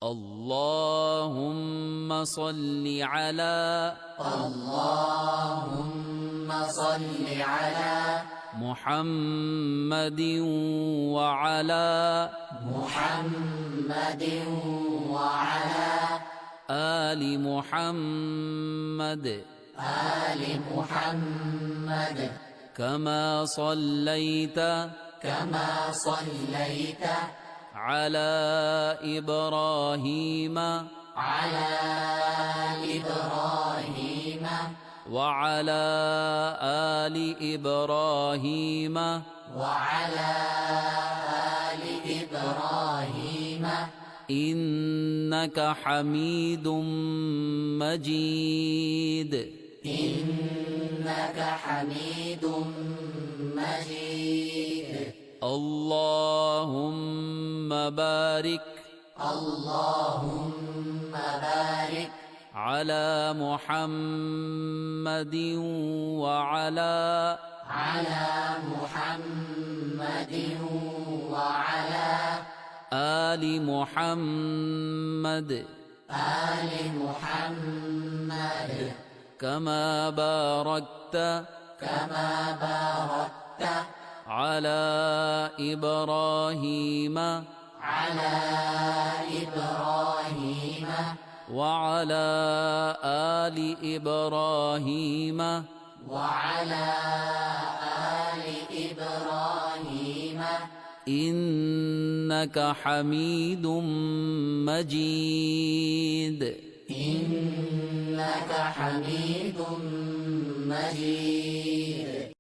اللهم صل على محمد وعلى آل محمد كما صليت على إبراهيم وعلى آل إبراهيم إنك حميد مجيد. اللهم بارك على محمد وعلى آل محمد كما باركت على إبراهيم وعلى آل إبراهيم إنك حميد مجيد.